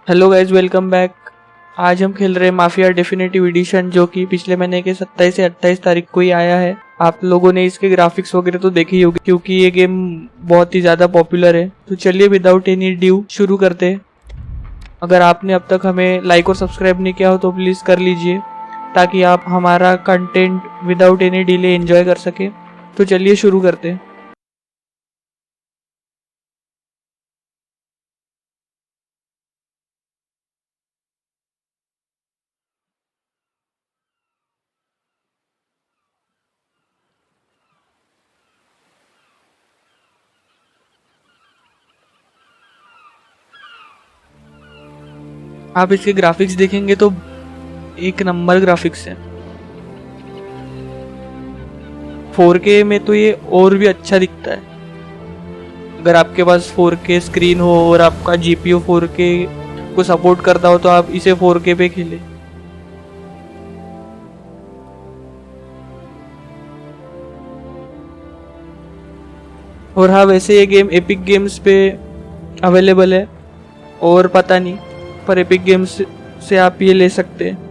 Hello guys, welcome back. आज हम खेल रहे हैं माफिया डेफिनेटिव एडिशन, जो कि पिछले महीने के 27 से 28 तारीख को ही आया है। आप लोगों ने इसके ग्राफिक्स वगैरह तो देखे ही होंगे, क्योंकि ये गेम बहुत ही ज़्यादा पॉपुलर है। तो चलिए विदाउट एनी ड्यू शुरू करते हैं। अगर आपने अब तक हमें लाइक और सब्सक्राइब नहीं किया हो तो प्लीज़ कर लीजिए, ताकि आप हमारा content without any delay enjoy कर सकें। तो चलिए शुरू करते हैं। आप इसके ग्राफिक्स देखेंगे तो एक नंबर ग्राफिक्स है। 4K में तो ये और भी अच्छा दिखता है। अगर आपके पास 4K स्क्रीन हो और आपका GPU 4K को सपोर्ट करता हो तो आप इसे 4K पे खेलें। और हाँ, वैसे ये गेम एपिक गेम्स पे अवेलेबल है, और पता नहीं, पर एपिक गेम्स से आप ये ले सकते हैं।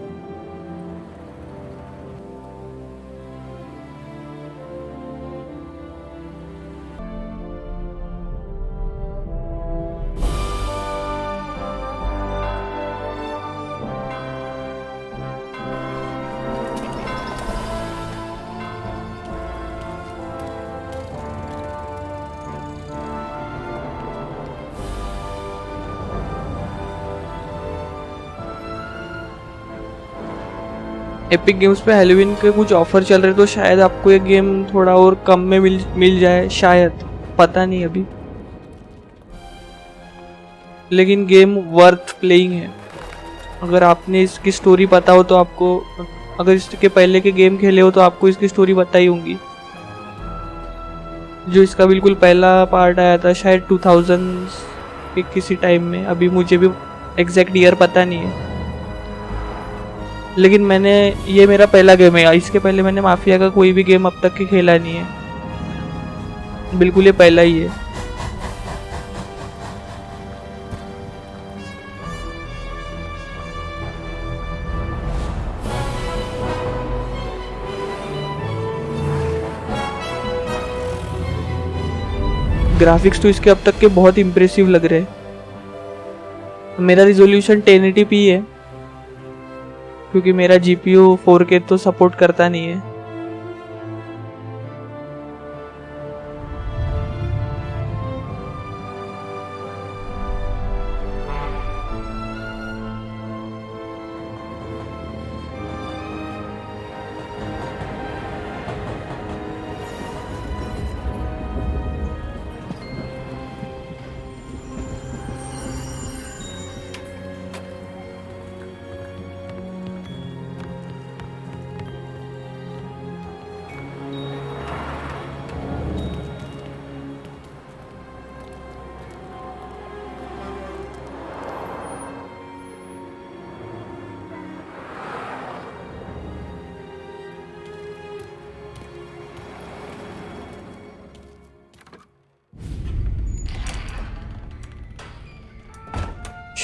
एपिक गेम्स पे हैलोवीन के कुछ ऑफर चल रहे, तो शायद आपको ये गेम थोड़ा और कम में मिल जाए, शायद, पता नहीं अभी। लेकिन गेम वर्थ प्लेइंग है। अगर आपने इसकी स्टोरी पता हो तो आपको, अगर इसके पहले के गेम खेले हो तो आपको इसकी स्टोरी पता ही होंगी। जो इसका बिल्कुल पहला पार्ट आया था शायद 2000 के किसी टाइम में, अभी मुझे भी एग्जैक्ट ईयर पता नहीं है। लेकिन ये मेरा पहला गेम है। इसके पहले मैंने माफिया का कोई भी गेम अब तक के खेला नहीं है, बिल्कुल ये पहला ही है। ग्राफिक्स तो इसके अब तक के बहुत इम्प्रेसिव लग रहे हैं। मेरा रिजोल्यूशन 1080p है, क्योंकि मेरा GPU 4K तो सपोर्ट करता नहीं है।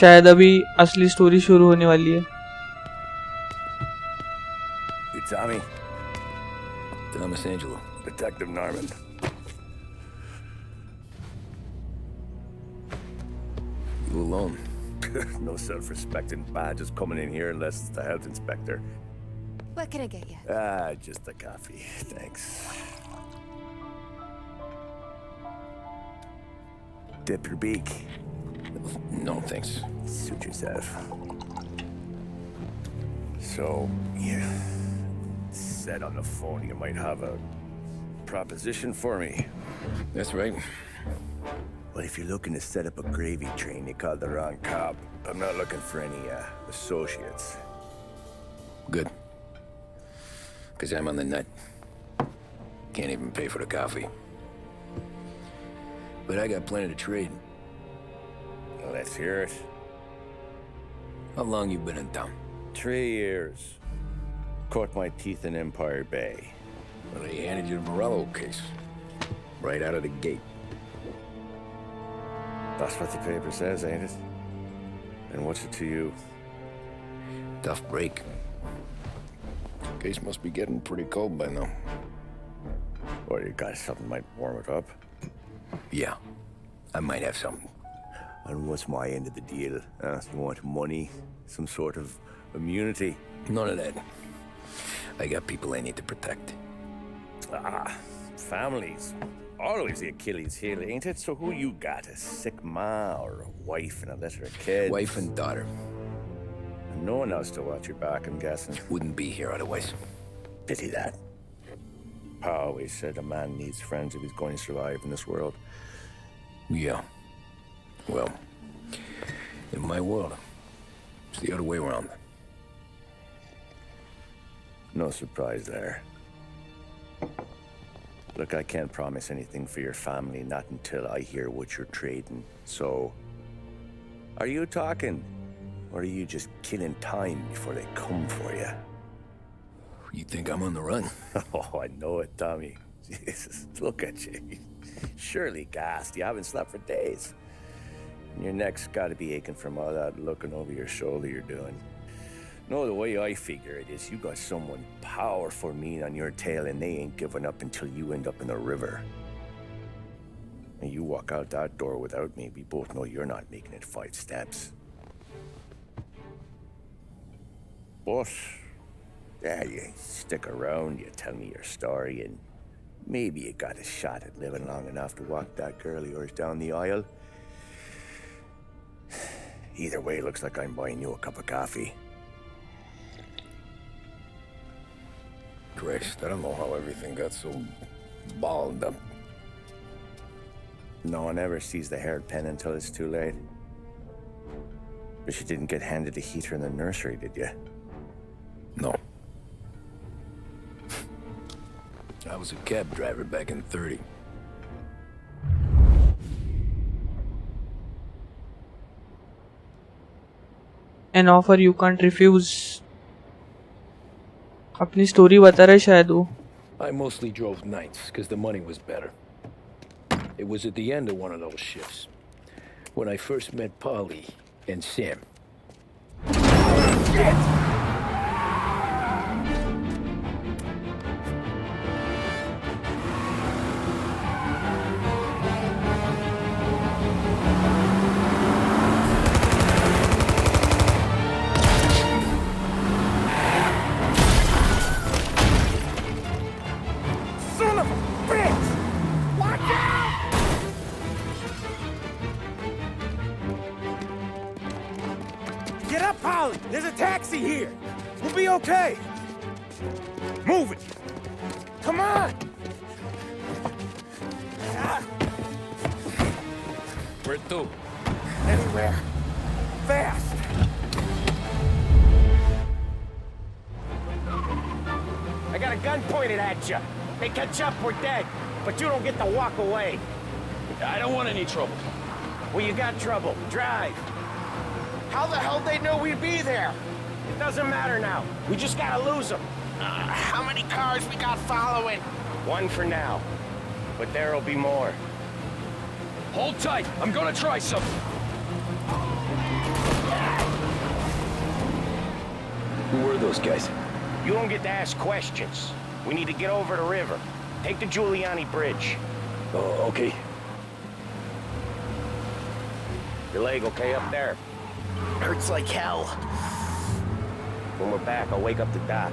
शायद अभी असली स्टोरी शुरू होने वाली है। You Tommy? Thomas Angelo. Detective Norman. You alone? No self-respecting badges coming in here unless it's the health inspector. What can I get you? Just a coffee. Thanks. Dip your beak. No, thanks. Suit yourself. So, you said on the phone you might have a proposition for me. That's right. Well, if you're looking to set up a gravy train, you called the wrong cop. I'm not looking for any associates. Good. Because I'm on the nut. Can't even pay for the coffee. But I got plenty to trade. Let's hear it. How long you been in town? 3 years. Caught my teeth in Empire Bay. Well, they handed you the Morello case. Right out of the gate. That's what the paper says, ain't it? And what's it to you? Tough break. Case must be getting pretty cold by now. Or you got something might warm it up? Yeah, I might have something. And what's my end of the deal? You want money? Some sort of immunity? None of that. I got people I need to protect. Families. Always the Achilles heel, ain't it? So who you got? A sick ma or a wife and a litter of kids? Wife and daughter. And no one else to watch your back, I'm guessing. Wouldn't be here otherwise. Pity that. Pa always said a man needs friends if he's going to survive in this world. Yeah. Well, in my world, it's the other way around. No surprise there. Look, I can't promise anything for your family, not until I hear what you're trading. So, are you talking? Or are you just killing time before they come for you? You think I'm on the run? Oh, I know it, Tommy. Jesus, look at you. Surely gassed. You haven't slept for days. And your neck's got to be aching from all that looking over your shoulder you're doing. No, the way I figure it is you got someone powerful mean on your tail and they ain't giving up until you end up in the river. And you walk out that door without me, we both know you're not making it 5 steps. But, yeah, you stick around, you tell me your story, and maybe you got a shot at living long enough to walk that girl of yours down the aisle. Either way, looks like I'm buying you a cup of coffee. Christ, I don't know how everything got so balled up. No one ever sees the hairpin until it's too late. But you didn't get handed a heater in the nursery, did you? No. I was a cab driver back in 30. An offer you can't refuse. अपनी story बता रहा है शायद वो. I mostly drove nights because the money was better. It was at the end of one of those shifts when I first met Polly and Sam. Get up, Polly! There's a taxi here! We'll be okay! Move it! Come on! Where to? Anywhere. Fast! I got a gun pointed at you. They catch up, we're dead. But you don't get to walk away. I don't want any trouble. Well, you got trouble. Drive. How the hell they know we'd be there? It doesn't matter now. We just gotta lose them. How many cars we got following? One for now. But there'll be more. Hold tight. I'm gonna try something. Who were those guys? You don't get to ask questions. We need to get over the river. Take the Giuliani Bridge. Oh, okay. Your leg okay up there? Hurts like hell. When we're back, I'll wake up the doc.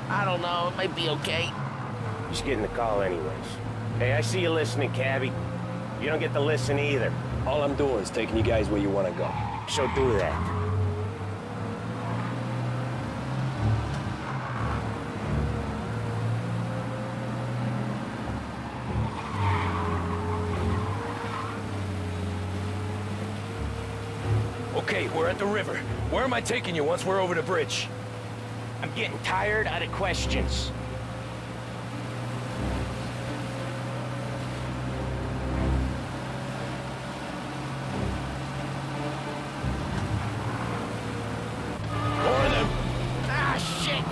I don't know, it might be okay. Just getting the call anyways. Hey, I see you listening, cabbie. You don't get to listen either. All I'm doing is taking you guys where you want to go. So do that. Okay, we're at the river. Where am I taking you once we're over the bridge? I'm getting tired of the questions. More of them. Ah, shit!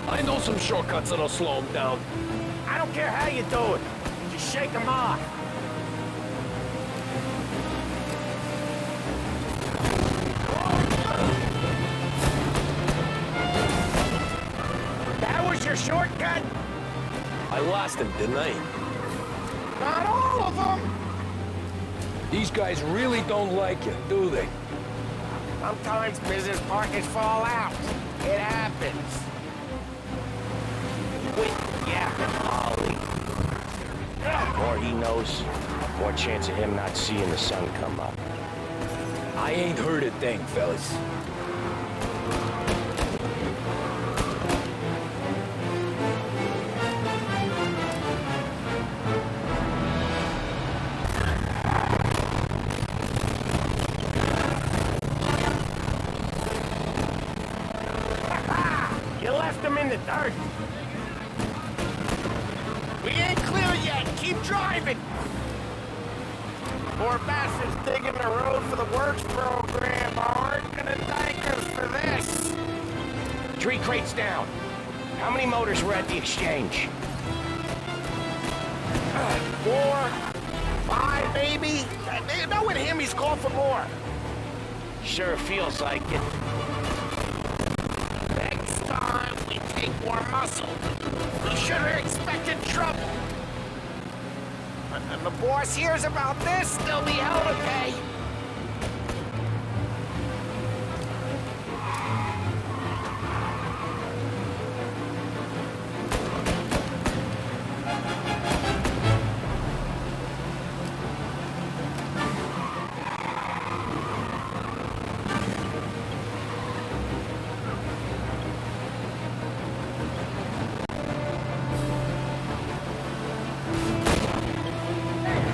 I I know some shortcuts that'll slow him down. I don't care how you do it. Just shake him off. That was your shortcut? I lost him, didn't I? Not all of them. These guys really don't like you, do they? Sometimes business partners fall out. It happens. Quit yapping, Ollie. The more he knows, more chance of him not seeing the sun come up. I ain't heard a thing, fellas. You left him in the dirt. We ain't clear yet. Keep driving. Poor bastards digging the road for the works program aren't gonna thank us for this. 3 crates down. How many motors were at the exchange? 4, 5, maybe. You know with him, he's called for more. Sure feels like it. Next time, we take more muscle. We should have expected trouble. And the boss hears about this, there'll be hell to pay.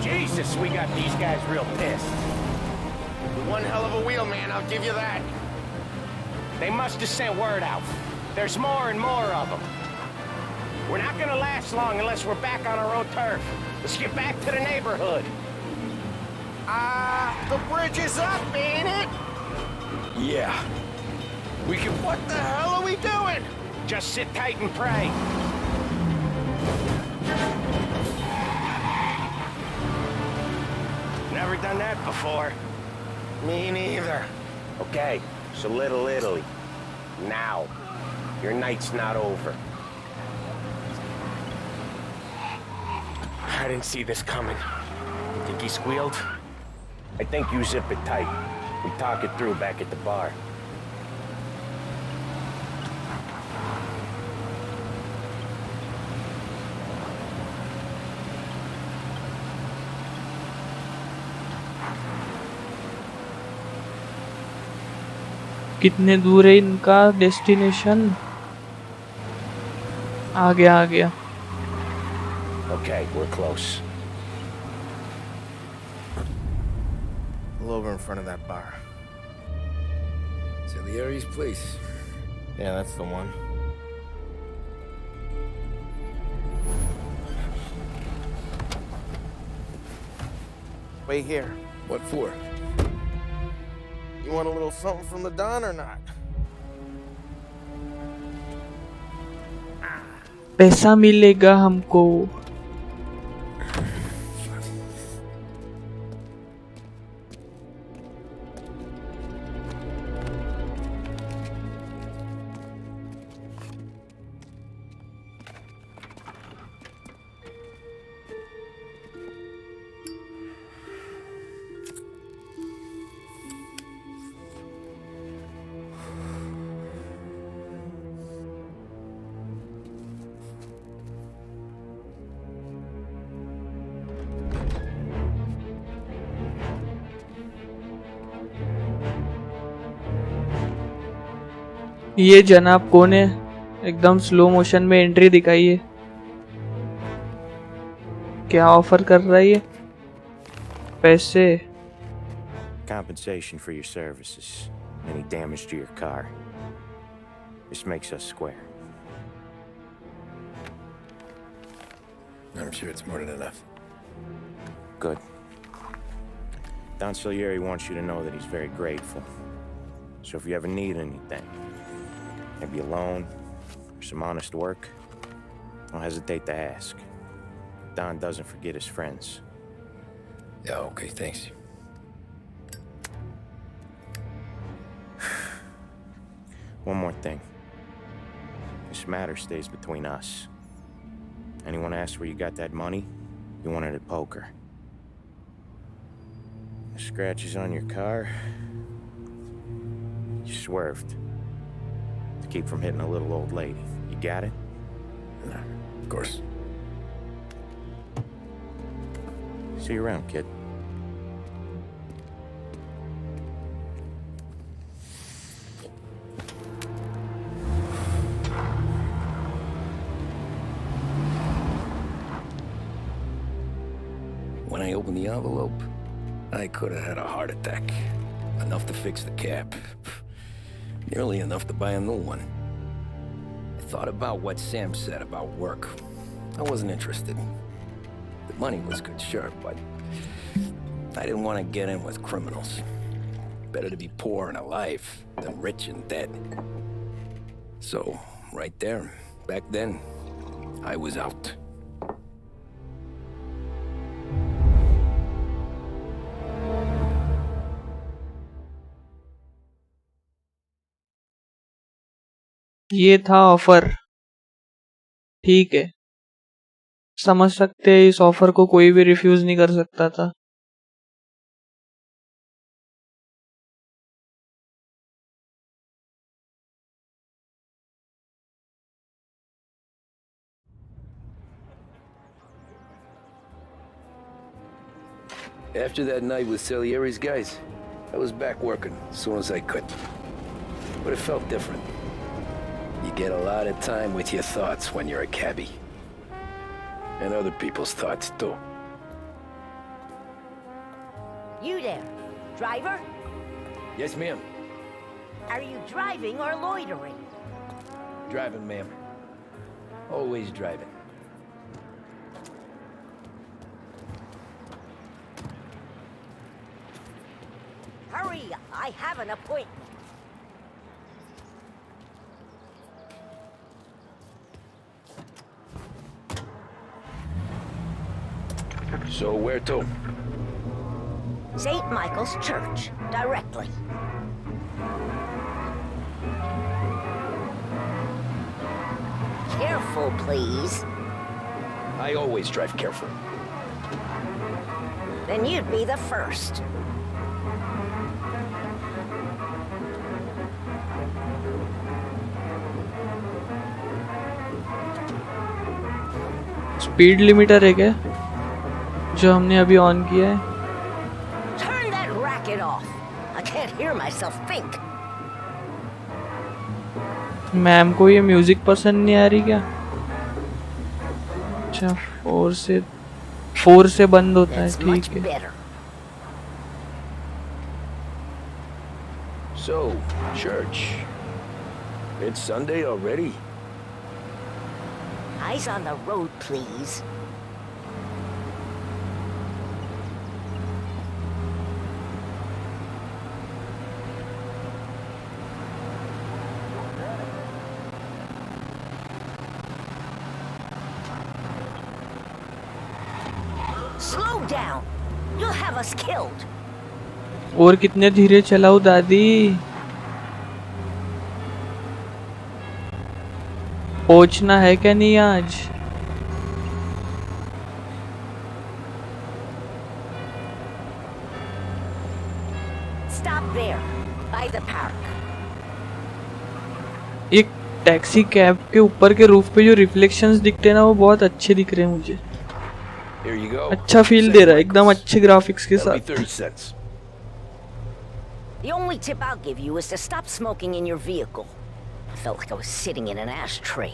Jesus, we got these guys real pissed. One hell of a wheel, man, I'll give you that. They must have sent word out. There's more and more of them. We're not gonna last long unless we're back on our own turf. Let's get back to the neighborhood. The bridge is up, ain't it? Yeah. We can... What the hell are we doing? Just sit tight and pray. Never done that before. Me neither. Okay, so Little Italy. Now. Your night's not over. I didn't see this coming. You think he squealed? I think you zip it tight. We talk it through back at the bar. कितने दूर है इनका destination? आ गया Okay, we're close. Pull over in front of that bar. Salieri's place. Yeah, that's the one. Wait here. What for? You want a little something from the Don or not? पैसा मिलेगा हमको. ये जनाब कौन है? एकदम slow motion में entry दिखाई है. क्या ऑफर कर रहा है ये? पैसे. Compensation for your services. Any damage to your car. This makes us square. I'm sure it's more than enough. Good. Don Salieri wants you to know that he's very grateful. So if you ever need anything, maybe a loan, or some honest work, don't hesitate to ask. Don doesn't forget his friends. Yeah, okay, thanks. One more thing. This matter stays between us. Anyone asks where you got that money, you won it at poker. The scratches on your car, you swerved to keep from hitting a little old lady. You got it? Of course. See you around, kid. When I opened the envelope, I could have had a heart attack. Enough to fix the cap. Nearly enough to buy a new one. I thought about what Sam said about work. I wasn't interested. The money was good, sure, but I didn't want to get in with criminals. Better to be poor and alive than rich and dead. So, right there, back then, I was out. ये था offer. ठीक है, समझ सकते हैं इस offer को कोई भी रिफ्यूज नहीं कर सकता था। After that night with Salieri's guys, I was back working as soon as I could. But it felt different. You get a lot of time with your thoughts when you're a cabbie. And other people's thoughts, too. You there, driver? Yes, ma'am. Are you driving or loitering? Driving, ma'am. Always driving. Hurry, I have an appointment. So where to? St. Michael's Church, directly. Careful, please. I always drive careful. Then you'd be the first. Speed limiter है क्या जो हमने अभी on किया है? Turn that racket off. I can't hear myself think. Ma'am को ये music पसंद नहीं आ रही क्या? अच्छा, फोर से बंद होता है, That's ठीक much है। better. So, church. It's Sunday already? Eyes on the road, please. Slow down. You'll have us killed. और कितने धीरे चलाऊं दादी? पहुंचना है क्या नहीं आज? Stop there, by the park. एक टैक्सी कैब के ऊपर के रूफ पे जो रिफ्लेक्शंस दिखते हैं ना, वो बहुत अच्छे दिख रहे हैं मुझे। Here you go. अच्छा फील दे रहा है, एकदम अच्छे ग्राफिक्स के That'll be साथ। 30 cents. The only tip I'll give you is to stop smoking in your vehicle. I felt like I was sitting in an ashtray.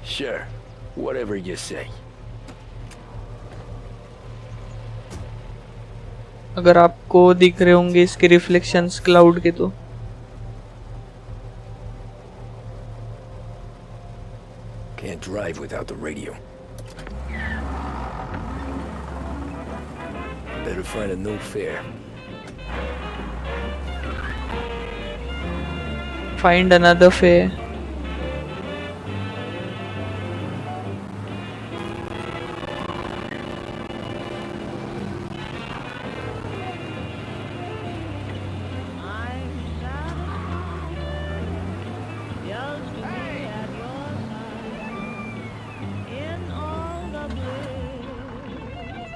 Sure. Whatever you say. अगर आपको दिख रहे होंगे इसके रिफ्लेक्शंस क्लाउड के तो। Can't drive without the radio. Better find a new fare. Find another fare.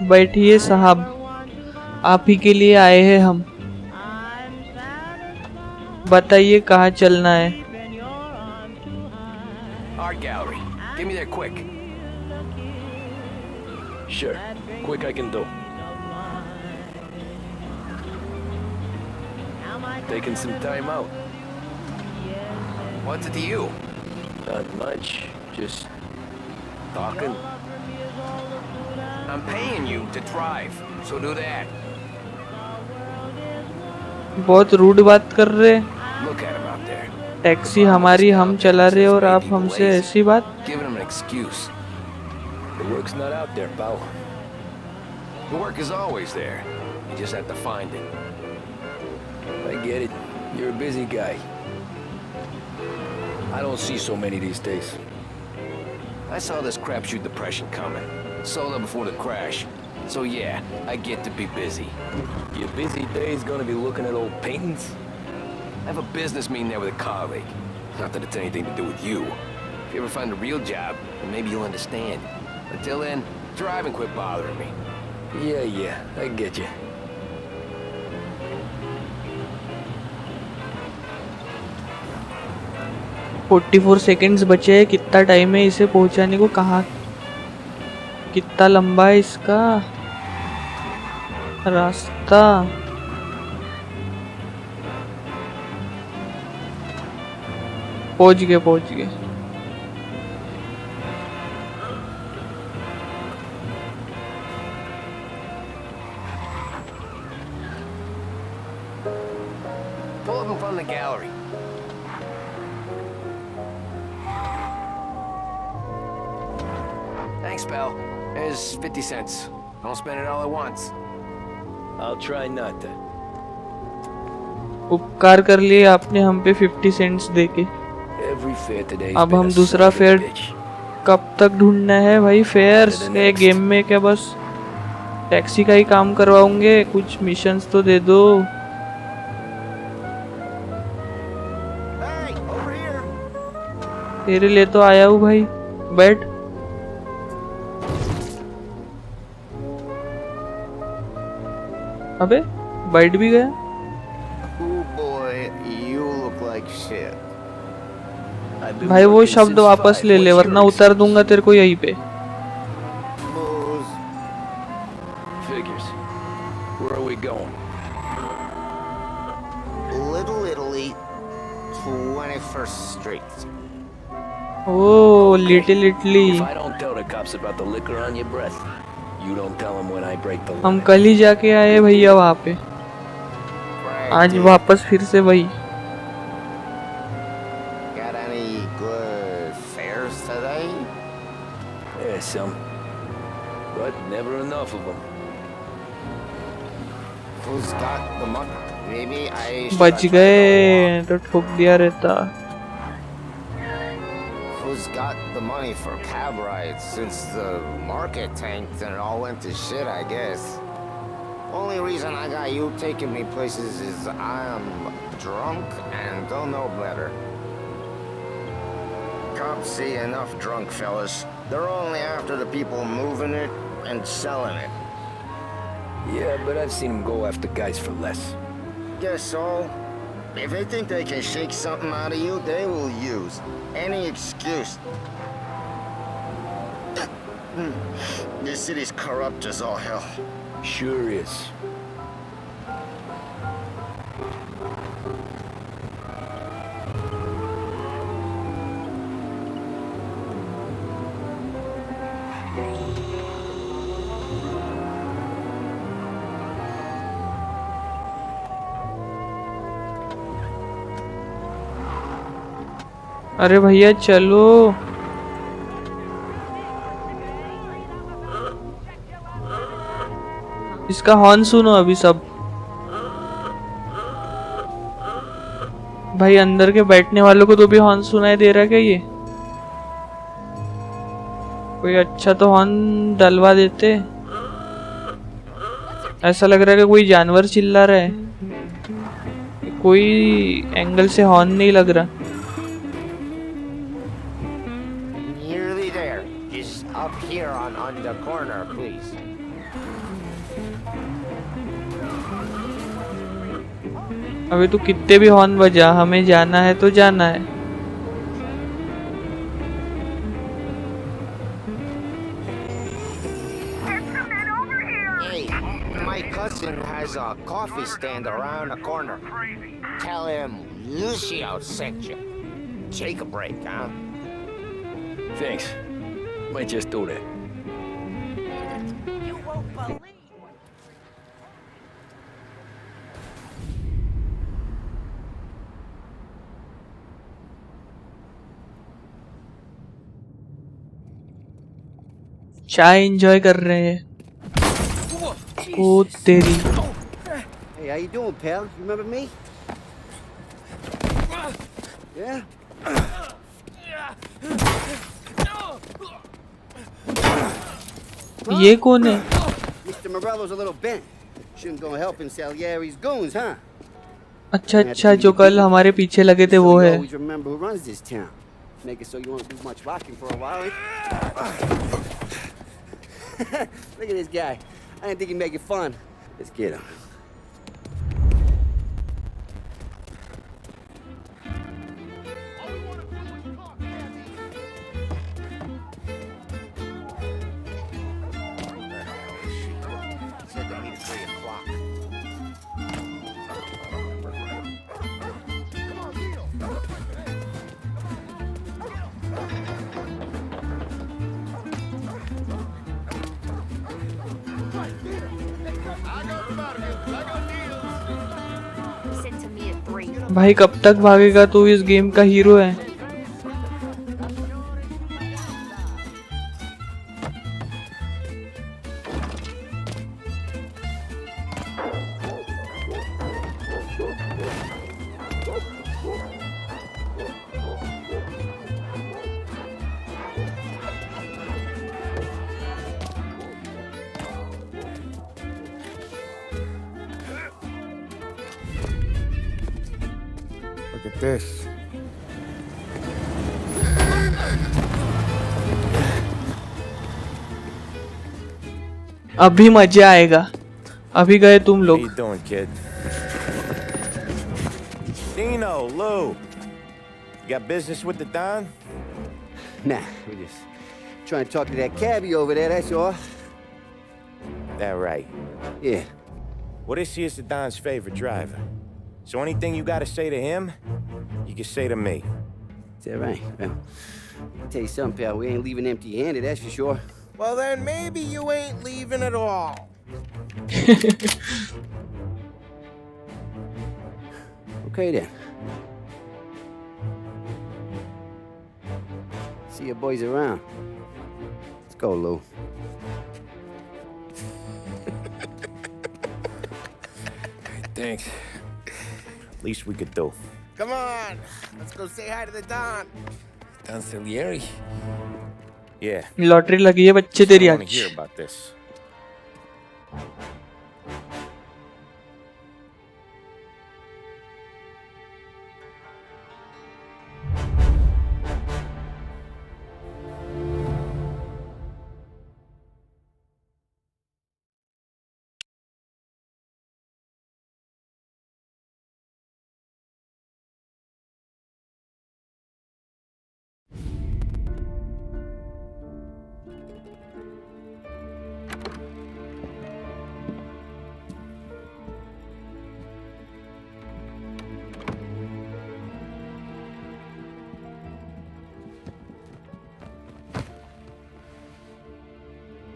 बैठिए साहब, आप ही के लिए आए हैं हम। बताइए कहाँ चलना है। Art gallery. Get me there quick. Sure. Quick I can do. Taking some time out. What's it to you? Not much. Just talking. I'm paying you to drive, so do that. बहुत rude बात कर रहे। Look at him out there. Taxi हमारी हम चला रहे और आप हमसे ऐसी बात। Giving him an excuse. The work's not out there, pal. The work is always there. You just have to find it. I get it. You're a busy guy. I don't see so many these days. I saw this crapshoot depression coming. Sold up before the crash. So yeah, I get to be busy. Your busy day's gonna be looking at old paintings? I have a business meeting there with a colleague. Not that it's anything to do with you. If you ever find a real job, then maybe you'll understand. Until then, drive and quit bothering me. Yeah, I get you. $44 seconds बचे हैं। कितना time है इसे पहुंचाने को? कहाँ, कितना लंबा है इसका रास्ता? पहुंच गए। Pull up in front of the gallery. Thanks, pal. Here's 50 cents. Don't spend it all at once. I'll try not to. उपकार कर लिए आपने हम पे 50 सेंट्स देके। Every fare today's अब been हम a दूसरा son of a fair bitch. कब तक ढूंढना है भाई? फेयर्स है गेम में क्या बस टैक्सी का ही काम करवाओगे? कुछ मिशंस तो दे दो। Hey, over here. तेरे लिए तो आया हूँ भाई, बैठ। अबे बैठ भी गया। Oh boy, you look like shit. I've been भाई वो working शब्द since वापस 5. ले ले What's वरना your उतार दूंगा excuse? तेरे को यहीं पे। Booze. Figures. Where are we going? Little Italy, 21st Street. Oh Little Italy. If I don't tell the cops about the liquor on your breath, you don't tell them when I break the हम law. कल ही जाके आए भैया वहाँ पे, आज वापस फिर से वही। Got any good fares today? Yeah, some. But never enough of them. Who's got the money? Maybe I should बच try गए तो ठोक दिया रहता। Who's got the money for cab rides since the market tanked and it all went to shit, I guess. Only reason I got you taking me places is I'm drunk and don't know better. Cops see enough drunk fellas. They're only after the people moving it and selling it. Yeah, but I've seen them go after guys for less. Guess so. If they think they can shake something out of you, they will use any excuse. This city's corrupt as all hell. Sure is. अरे भैया चलो। इसका horn सुनो अभी सब। भाई अंदर के बैठने वालों को तो भी हॉर्न सुनाई दे रहा है क्या? ये कोई अच्छा तो हॉर्न डलवा देते। ऐसा लग रहा है कि कोई जानवर चिल्ला रहा है, कोई एंगल से हॉर्न नहीं लग रहा। Nearly there. Just up here on the corner, please. अबे तू कितने भी हॉर्न बजा, हमें जाना है तो जाना है। Hey, my cousin has a coffee stand around the corner. Tell him Lucio sent you. Take a break, huh? Thanks. Might just do that. You won't believe. चाय एंजॉय कर रहे हैं। ओ तेरी। Hey, how you doing, pal? You remember me? Yeah? ये कौन है? Mr. Morello's a little bent. Shouldn't go helping Salieri's goons, huh? अच्छा अच्छा, जो कल हमारे पीछे लगे थे So वो you है। always remember who runs this town. Make it so you won't do much rocking for a while. Look at this guy. I didn't think he'd make it fun. Let's get him. Said to meet at 3 o'clock. He said to me at 3. भाई कब तक भागेगा तू? इस game का hero है। Look at this. अभी मजा आएगा। अभी गए तुम How लोग। you doing, kid? Dino, Lou. You got business with the Don? Nah, we're just trying to talk to that cabbie over there, that's all. That right. Yeah. Well, this here's the Don's favorite driver. So anything you gotta say to him, you can say to me. Is that right? Well, I'll tell you something, pal. We ain't leaving empty-handed, that's for sure. Well, then maybe you ain't leaving at all. Okay, then. See your boys around. Let's go, Lou. Thanks. Least we could do. Come on, let's go say hi to the Don. Don Salieri? Yeah. Lottery लगी है बच्चे तेरी I wanna आज। hear about this.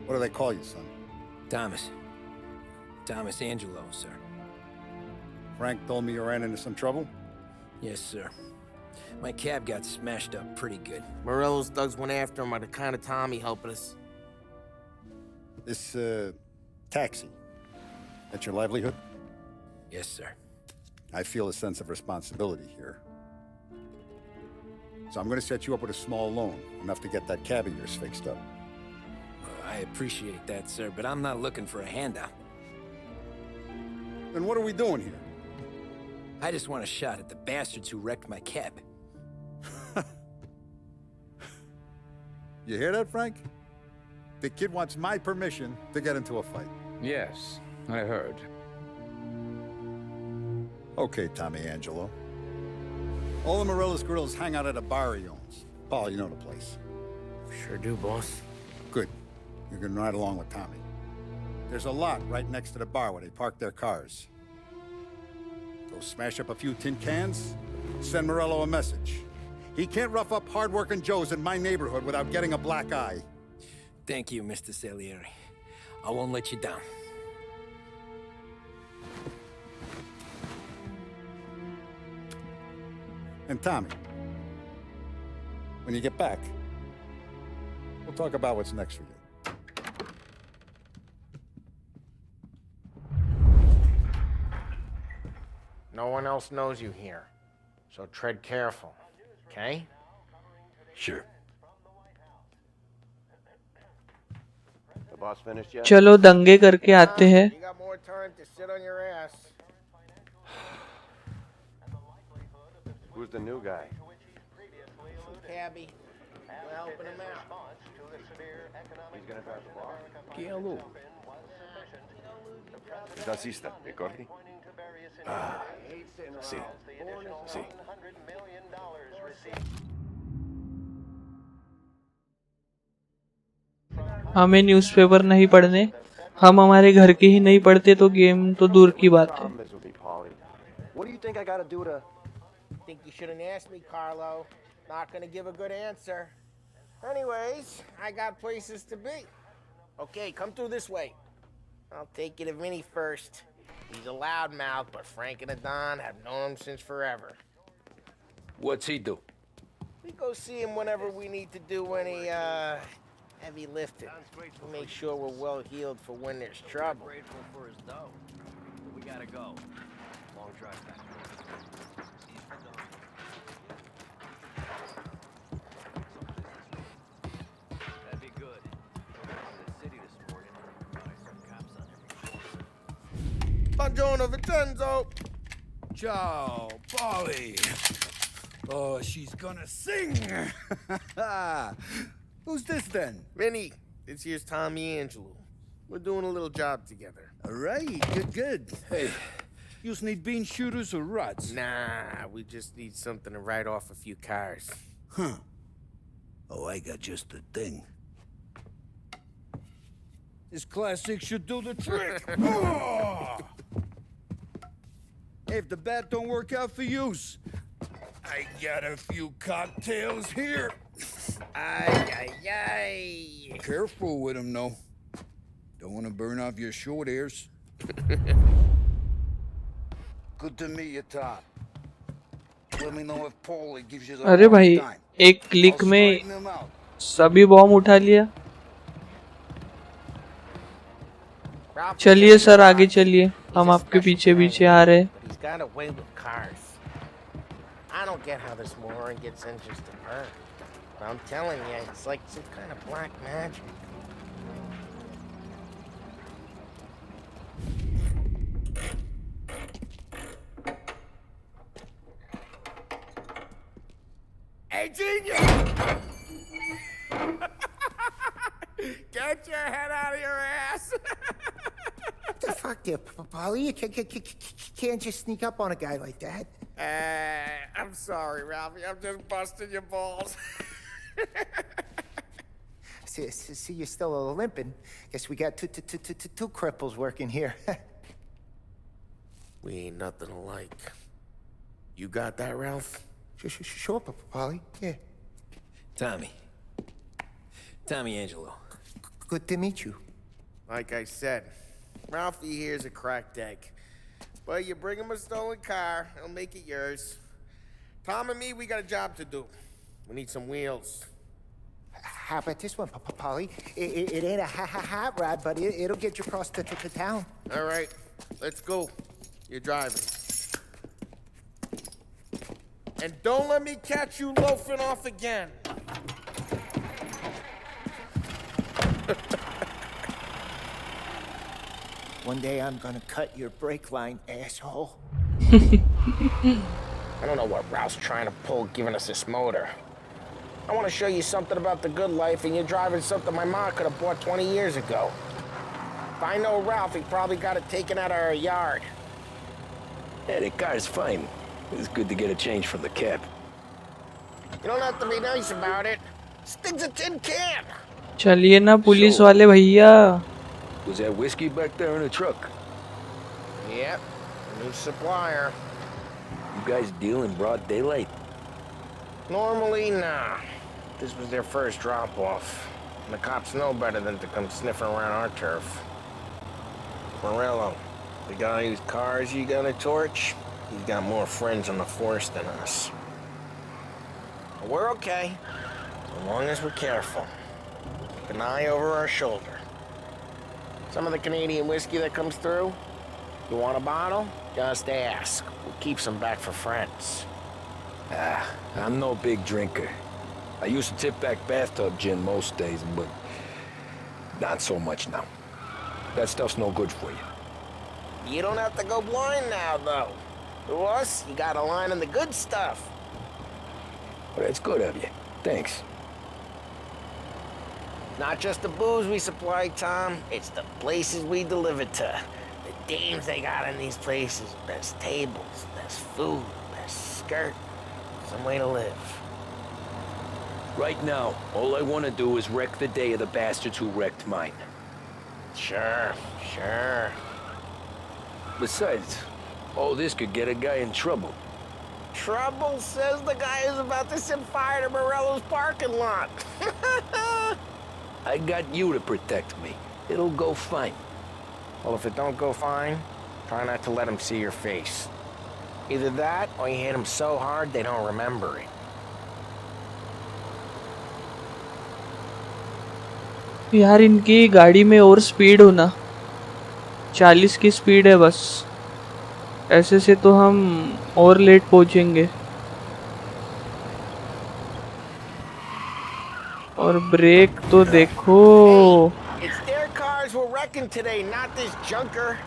What do they call you, son? Thomas. Thomas Angelo, sir. Frank told me you ran into some trouble? Yes, sir. My cab got smashed up pretty good. Morello's thugs went after him by the kind of Tommy helping us. This, taxi, that's your livelihood? Yes, sir. I feel a sense of responsibility here. So I'm gonna set you up with a small loan, enough to get that cab of yours fixed up. I appreciate that, sir, but I'm not looking for a handout. Then what are we doing here? I just want a shot at the bastards who wrecked my cab. You hear that, Frank? The kid wants my permission to get into a fight. Yes, I heard. Okay, Tommy Angelo. All the Morello's girls hang out at a bar he owns. Paul, you know the place. Sure do, boss. Good. You can ride along with Tommy. There's a lot right next to the bar where they park their cars. Go smash up a few tin cans, send Morello a message. He can't rough up hard-working Joes in my neighborhood without getting a black eye. Thank you, Mr. Salieri. I won't let you down. And Tommy, when you get back, we'll talk about what's next for you. No one else knows you here, so tread careful, okay? Sure. The boss finished yet? चलो दंगे करके आते हैं. You got more time to sit on your ass. Who's the new guy? Cabby. We're helping him out. He's gonna drive the bar. Chi è lui? Il tassista, ricordi? Ah, sì, sì. हमें newspaper नहीं पढ़ने. हम हमारे घर के ही नहीं पढ़ते तो गेम तो दूर की बात है. What do you think I gotta do to... Think you shouldn't ask me, Carlo. Not gonna give a good answer. Anyways, I got places to be. Okay, come through this way. I'll take you to Vinny first. He's a loudmouth, but Frank and the Don have known him since forever. What's he do? We go see him whenever we need to do any, heavy lifting. We make sure we're well healed for when there's trouble. Grateful for his dough. We gotta go. Long drive back. That'd be good. The city this morning. Probably some cops on every corner. Buongiorno, Vincenzo! Ciao, Polly. Oh, she's gonna sing. Who's this then? Vinny, this here's Tommy Angelo. We're doing a little job together. All right, good. Hey, you need bean shooters or rods? Nah, we just need something to write off a few cars. Huh. Oh, I got just the thing. This classic should do the trick. Oh! Hey, if the bat don't work out for yous, I got a few cocktails here. Ay. Careful with them, though. Don't want to burn off your short hairs. Good to meet you, Todd. Let me know if Paulie gives you the अरे भाई hard time. एक click I'll में straighten them out. सभी bomb उठा लिया. चलिए sir आगे चलिए. हम आपके पीछे पीछे आ रहे हैं. But he's got a way with cars. I don't get how this moron gets engines to burn. But I'm telling you, it's like some kind of black magic. Hey, genius! Get your head out of your ass! What the fuck there, Polly? You can't just sneak up on a guy like that. I'm sorry, Ralphie. I'm just busting your balls. See, you're still limping. Guess we got two cripples working here. We ain't nothing alike. You got that, Ralph? Sure, Polly. Yeah. Tommy Angelo. Good to meet you. Like I said, Ralphie here's a cracked egg. But you bring him a stolen car, he'll make it yours. Tom and me, we got a job to do. We need some wheels. How about this one, Polly? It ain't a hot rod, but it'll get you across to town. All right, let's go. You're driving. And don't let me catch you loafing off again. One day I'm gonna cut your brake line, asshole. I don't know what Ralph's trying to pull giving us this motor. I want to show you something about the good life, and you're driving something my mom could have bought 20 years ago. If I know Ralph, he probably got it taken out of our yard. Yeah, the car's fine. It's good to get a change from the cab. You don't have to be nice about it. Stig's a tin can. चलिए ना police वाले भैया. Was that whiskey back there in the truck? Yep, new supplier. You guys deal in broad daylight? Normally, nah. This was their first drop-off. And the cops know better than to come sniffing around our turf. Morello, the guy whose cars you gonna torch, he's got more friends on the force than us. But we're okay, as long as we're careful. Keep an eye over our shoulder. Some of the Canadian whiskey that comes through, you want a bottle? Just ask. We'll keep some back for friends. I'm no big drinker. I used to tip back bathtub gin most days, but not so much now. That stuff's no good for you. You don't have to go blind now, though. To us, you got a line on the good stuff. Well, that's good of you. Thanks. Not just the booze we supply, Tom. It's the places we deliver to. The dames they got in these places. Best tables, best food, best skirt. Some way to live. Right now, all I want to do is wreck the day of the bastards who wrecked mine. Sure. Besides, all this could get a guy in trouble. Trouble, says the guy who's about to set fire to Morello's parking lot. I got you to protect me. It'll go fine. Well, if it don't go fine, try not to let him see your face. Either that, or you hit them so hard they don't remember it. यार इनकी गाड़ी में और speed होना 40 की speed है बस. ऐसे से तो हम और लेट पहुंचेंगे. और ब्रेक तो देखो. It's their cars we're wrecking today, not this junker.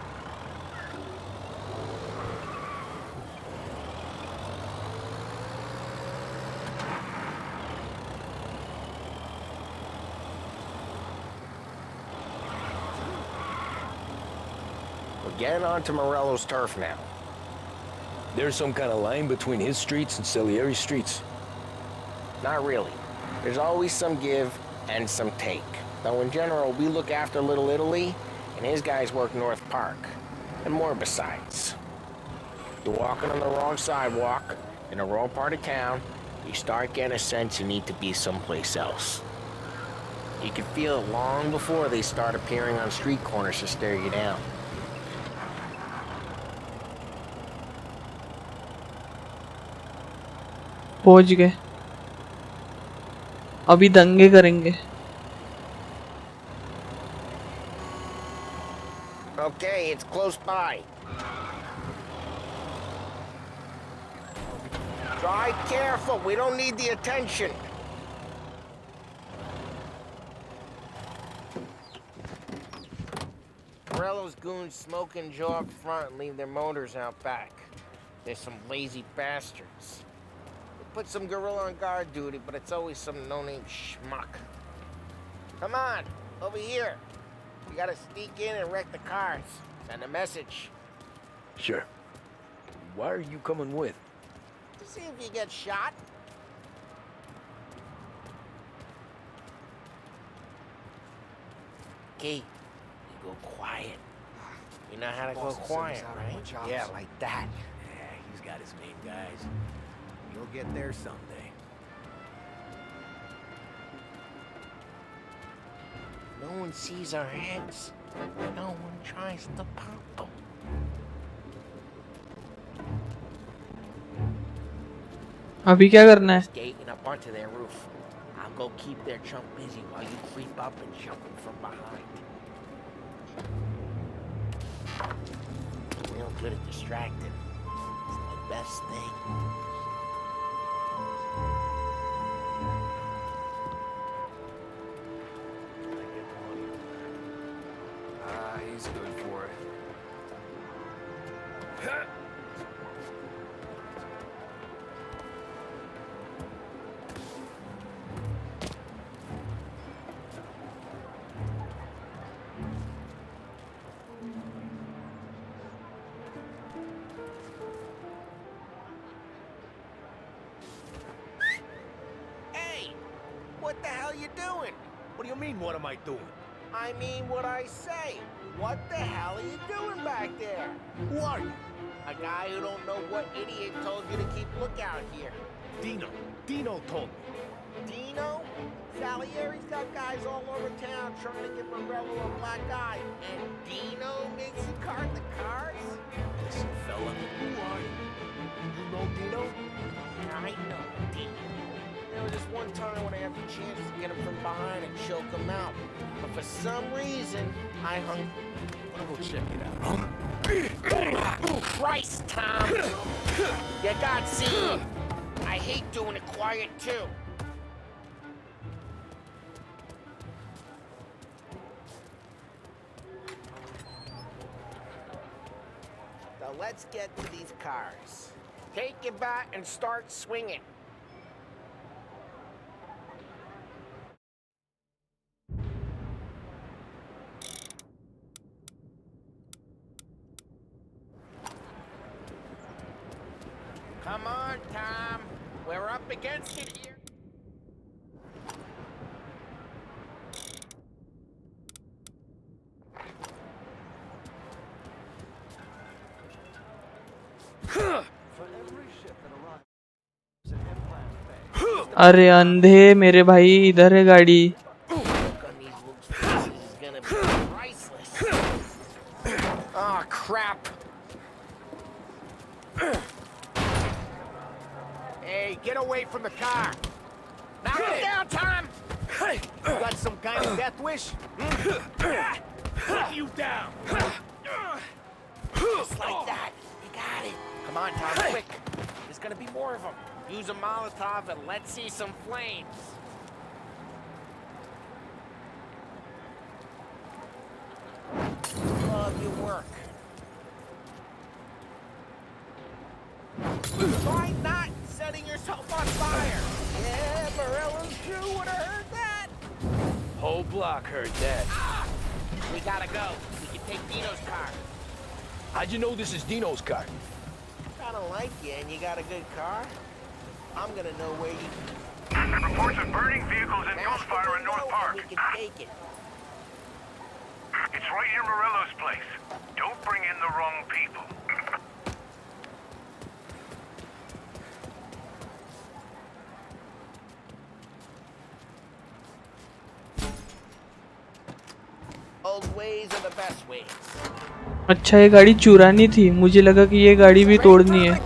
We're getting onto Morello's turf now. There's some kind of line between his streets and Salieri streets. Not really. There's always some give and some take. Though in general, we look after Little Italy, and his guys work North Park. And more besides. You're walking on the wrong sidewalk, in the wrong part of town, you start getting a sense you need to be someplace else. You can feel it long before they start appearing on street corners to stare you down. पहुंच गए. अभी दंगे करेंगे. Okay, it's close by. Drive careful, we don't need the attention. Morello's goons smoke and Joe up front and leave their motors out back. They're some lazy bastards. They put some gorilla on guard duty, but it's always some no-name schmuck. Come on, over here. We gotta sneak in and wreck the cars. Send a message. Sure. Why are you coming with? To see if you get shot. Okay, you go quiet. You know how to go quiet, right? Yeah, like that. Yeah, he's got his main guys. You'll get there someday. No one sees our heads. No one tries to pop them. अभी क्या करना है? Skating up onto their roof. I'll go keep their chump busy while you creep up and jump them from behind. Real good at distracting. It's the best thing. He's good for it. what the hell you doing? What do you mean, what am I doing? I mean what I say. What the hell are you doing back there? Who are you? A guy who don't know what idiot told you to keep lookout here. Dino. Dino told me. Dino? Salieri's got guys all over town trying to get Morello a black eye. And Dino makes you cart the cars? Listen, fella, who are you? You know Dino? I know Dino. There was this one time when I had the chance to get him from behind and choke him out. But for some reason, I hung... Wanna go check it out, huh? Christ, Tom! You got seen. I hate doing it quiet, too. Now let's get to these cars. Take your bat and start swinging. Come on, Tom. We're up against it here. अरे अंधे मेरे भाई, इधर है गाड़ी। Oh, crap. Hey, get away from the car. Knock it down, Tom. Hey, you got some kind of death wish? Put you down. Just like that. You got it. Come on, Tom, quick. There's gonna be more of them. Use a Molotov and let's see some flames. Love your work. Try not setting yourself on fire. Yeah, Morello's crew would have heard that. Whole block heard that. We gotta go. We can take Dino's car. How'd you know this is Dino's car? Kinda like you, and you got a good car. I'm gonna know where you... Reports of burning vehicles and gunfire in North Park. We can take it. It's right near Morello's place. Don't bring in the wrong people. Old ways are the best ways. अच्छा, ये गाड़ी चुरानी थी, मुझे लगा कि ये गाड़ी भी तोड़नी है।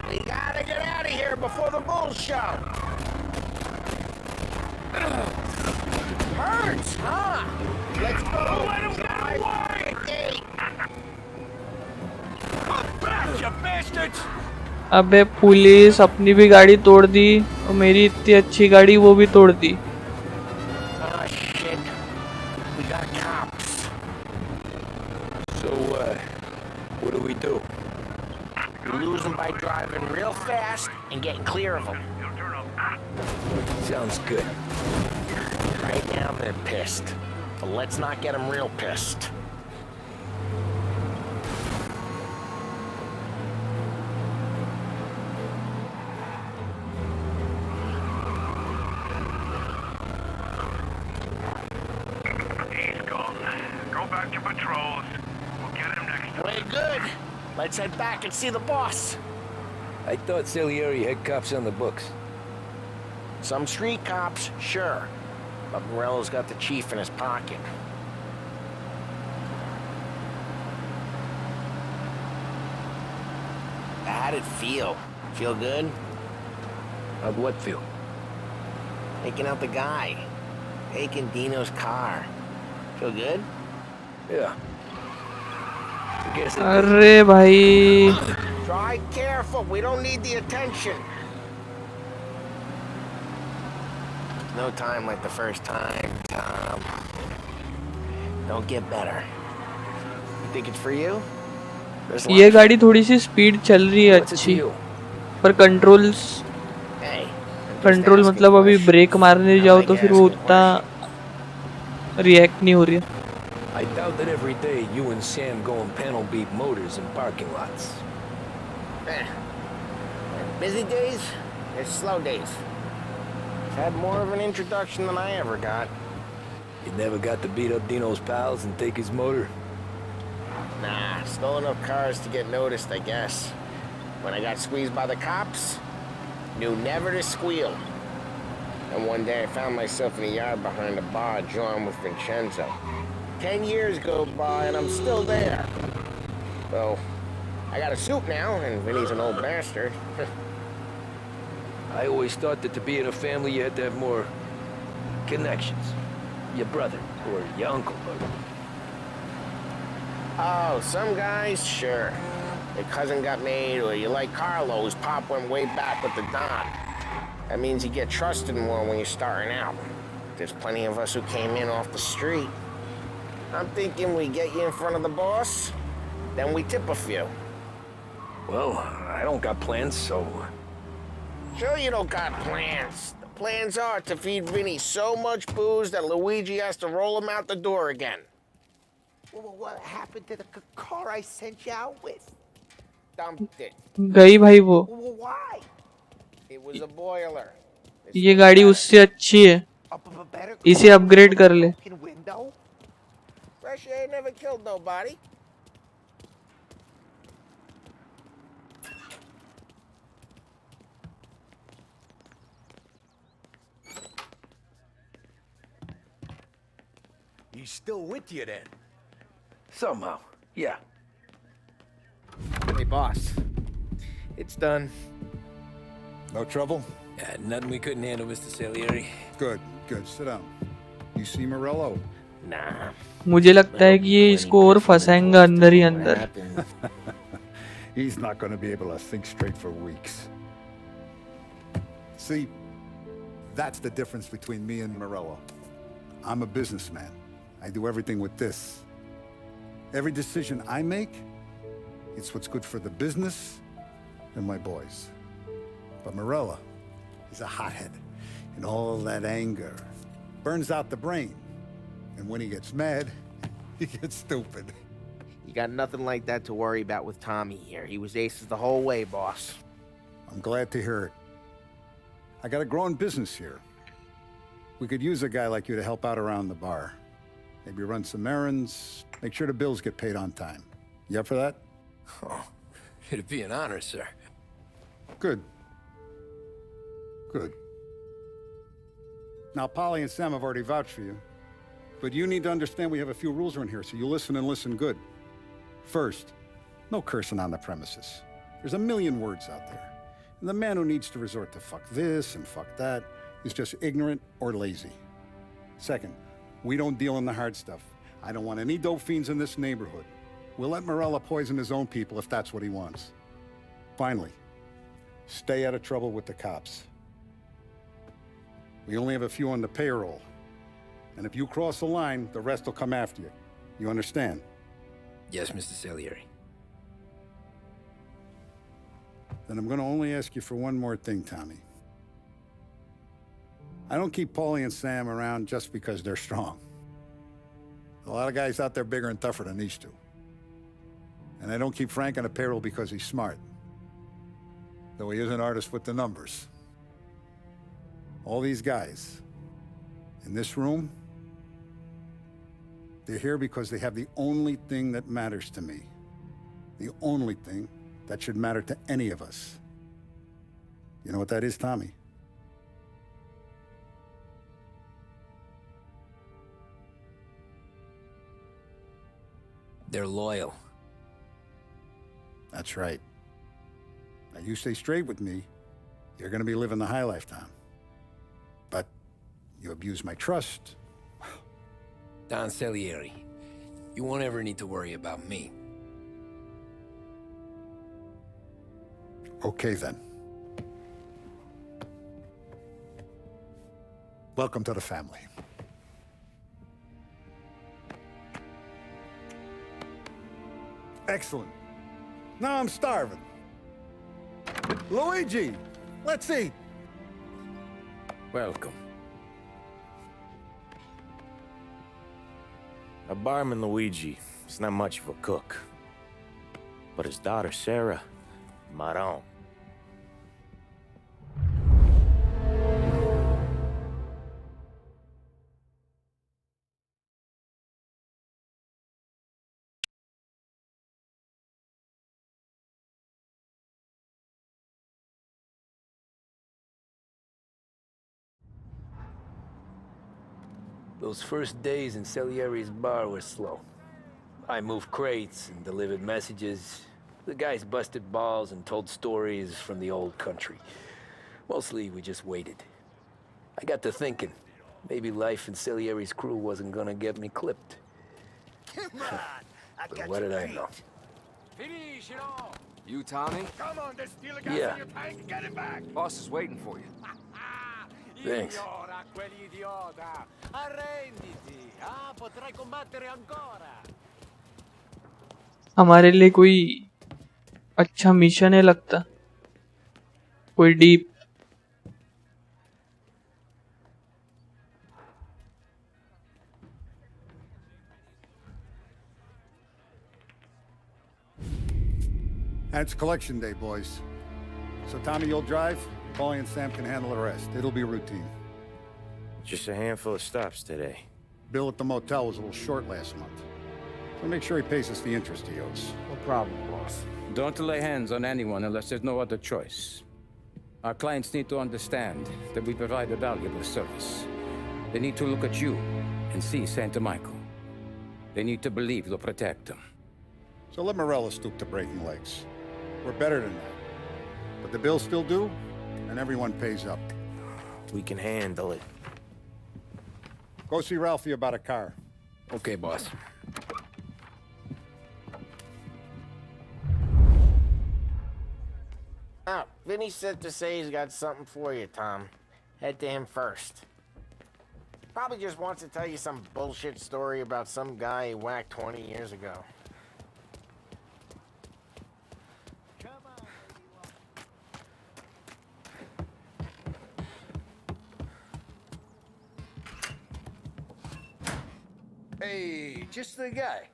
We gotta get out of here before the bull show. Hurts, huh? Let's go. Let him get away. Come back, you bastards! अबे पुलिस अपनी भी गाड़ी तोड़ दी और मेरी इतनी अच्छी गाड़ी वो भी तोड़ दी। Oh shit. We got cops. So, what do we do? You lose them by driving real fast and getting clear of them. Sounds good. Right now they're pissed. But let's not get them real pissed. He's gone. Go back to patrols. We'll get him next time. Way good. Let's head back and see the boss. I thought Salieri had cops on the books. Some street cops, sure. But Morello's got the chief in his pocket. How'd it feel? Feel good? How'd what feel? Taking out the guy. Taking Dino's car. Feel good? Yeah. I guess it अरे भाई, Drive careful. We don't need the attention. No time like the first time, Tom. Don't get better. You think it's for you? There's ये गाड़ी थोड़ी सी speed चल रही है अच्छी, पर कंट्रोल मतलब अभी ब्रेक मारने जाओ तो फिर वो उतना रिएक्ट नहीं हो रही है। I doubt that every day you and Sam go and panel beat motors in parking lots. Busy days, there's slow days. Had more of an introduction than I ever got. You never got to beat up Dino's pals and take his motor? Nah, stole enough cars to get noticed, I guess. When I got squeezed by the cops, knew never to squeal. And one day I found myself in a yard behind a bar drawing with Vincenzo. 10 years go by and I'm still there. So, I got a suit now, and Vinny's an old bastard. I always thought that to be in a family you had to have more connections. Your brother, or your uncle, or... Oh, some guys, sure. Your cousin got made, or you like Carlo, whose pop went way back with the Don. That means you get trusted more when you're starting out. There's plenty of us who came in off the street. I'm thinking we get you in front of the boss, then we tip a few. Well, I don't got plans, so... Sure you don't got plans. The plans are to feed Vinny so much booze that Luigi has to roll him out the door again. Well, what happened to the car I sent you out with? Dumped it. गई भाई वो. Well, why? It was a boiler. ये गाड़ी उससे अच्छी है. इसे upgrade कर ले. Fresh air never killed nobody. He's still with you then? Somehow, yeah. Hey, boss. It's done. No trouble? Nothing we couldn't handle, Mr. Salieri. Good, good. Sit down. You see Morello? Nah. मुझे लगता है कि ये इसको और फंसाएंगा अंदर ही अंदर. He's not going to be able to think straight for weeks. See, that's the difference between me and Morello. I'm a businessman. I do everything with this. Every decision I make, it's what's good for the business and my boys. But Morello, he's a hothead. And all that anger burns out the brain. And when he gets mad, he gets stupid. You got nothing like that to worry about with Tommy here. He was aces the whole way, boss. I'm glad to hear it. I got a growing business here. We could use a guy like you to help out around the bar. Maybe run some errands, make sure the bills get paid on time. You up for that? Oh, it'd be an honor, sir. Good. Good. Now, Polly and Sam have already vouched for you. But you need to understand we have a few rules around here, so you listen and listen good. First, no cursing on the premises. There's a million words out there. And the man who needs to resort to fuck this and fuck that is just ignorant or lazy. Second, we don't deal in the hard stuff. I don't want any dope fiends in this neighborhood. We'll let Morello poison his own people if that's what he wants. Finally, stay out of trouble with the cops. We only have a few on the payroll. And if you cross the line, the rest will come after you. You understand? Yes, Mr. Salieri. Then I'm going to only ask you for one more thing, Tommy. I don't keep Paulie and Sam around just because they're strong. A lot of guys out there bigger and tougher than these two. And I don't keep Frank on the payroll because he's smart. Though he is an artist with the numbers. All these guys in this room, they're here because they have the only thing that matters to me. The only thing that should matter to any of us. You know what that is, Tommy? They're loyal. That's right. Now you stay straight with me, you're gonna be living the high life, Tom. But you abuse my trust. Don Salieri, you won't ever need to worry about me. Okay, then. Welcome to the family. Excellent. Now I'm starving. Luigi, let's eat. Welcome. A barman, Luigi, is not much of a cook. But his daughter, Sarah, Maron. Those first days in Salieri's bar were slow. I moved crates and delivered messages. The guys busted balls and told stories from the old country. Mostly, we just waited. I got to thinking, maybe life in Salieri's crew wasn't gonna get me clipped. Come on, But what did I know? Finish it all. You, Tommy? Come on, there's still a gas Yeah. in your tank. Get it back. Boss is waiting for you. Thanks. Ignora quell'idiota. Arrenditi. Ah, potrai combattere ancora. हमारे लिए कोई अच्छा mission है लगता, कोई deep. And it's collection day, boys. So Tommy, you'll drive. Paulie and Sam can handle the rest. It'll be routine. Just a handful of stops today. Bill at the motel was a little short last month. So make sure he pays us the interest he owes. No problem, boss. Don't lay hands on anyone unless there's no other choice. Our clients need to understand that we provide a valuable service. They need to look at you and see Santa Michael. They need to believe you'll protect them. So let Morella stoop to breaking legs. We're better than that. But the bill's still due, and everyone pays up. We can handle it. Go see Ralphie about a car. Okay, boss. Ah, Vinny said to say he's got something for you, Tom. Head to him first. Probably just wants to tell you some bullshit story about some guy he whacked 20 years ago. Hey, just the guy.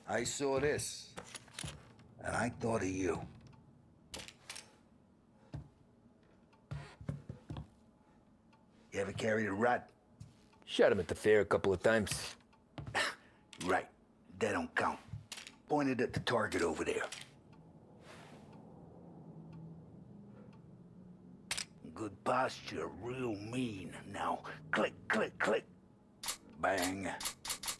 I saw this, and I thought of you. You ever carried a rat? Shot him at the fair a couple of times. Right. That don't count. Pointed at the target over there. Good posture, real mean. Now, click, click, click. Bang.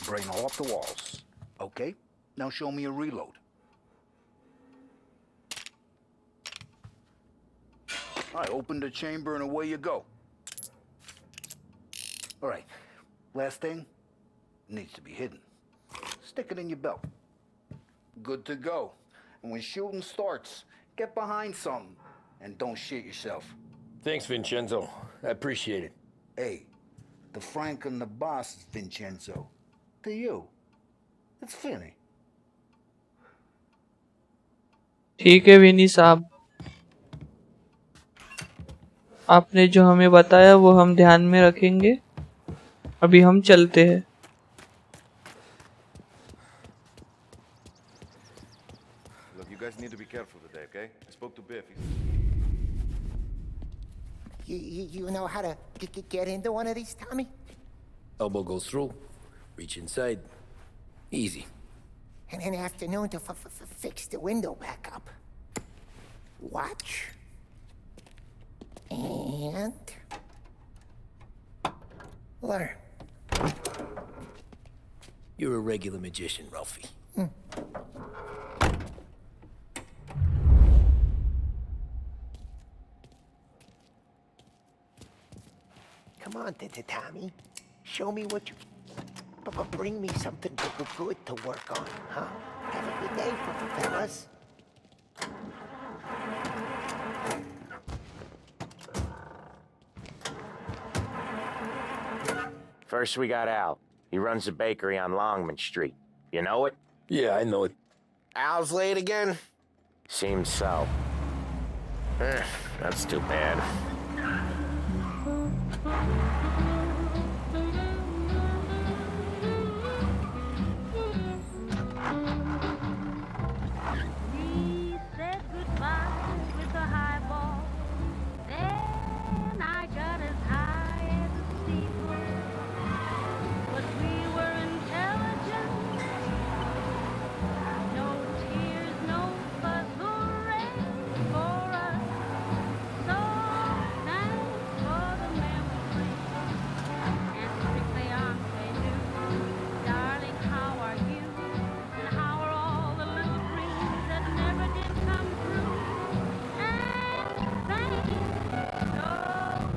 Brain off the walls. Okay, now show me a reload. All right, open the chamber and away you go. All right, last thing, needs to be hidden. Stick it in your belt. Good to go. And when shooting starts, get behind something and don't shit yourself. Thanks, Vincenzo. I appreciate it. Hey, the Frank and the boss is Vincenzo. To you, it's Finny. ठीक है विनी साहब, आपने जो हमें बताया वो हम ध्यान में रखेंगे। अभी हम चलते हैं। Look, you guys need to be careful today, okay? I spoke to Biff. You know how to get into one of these, Tommy? Elbow goes through, reach inside. Easy. And an afternoon to fix the window back up. Watch. And learn. You're a regular magician, Ralphie. Come on, Tommy. Show me what you... Bring me something good to work on, huh? Have a good day, fellas. First we got Al. He runs a bakery on Longman Street. You know it? Yeah, I know it. Al's late again? Seems so. That's too bad. We said goodbye with a highball. Then I got as high as a steeple. But we were intelligent. No tears, no fuss or rain for us. So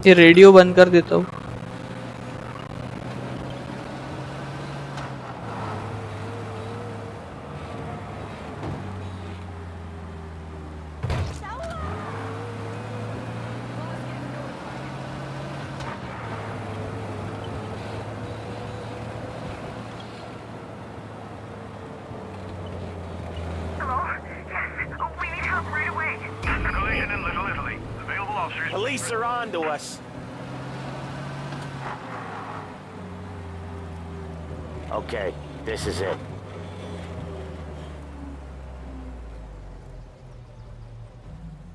ये radio बंद कर देता हूँ। Collision in Little Italy. Available officers. Police are on to us. Okay, this is it.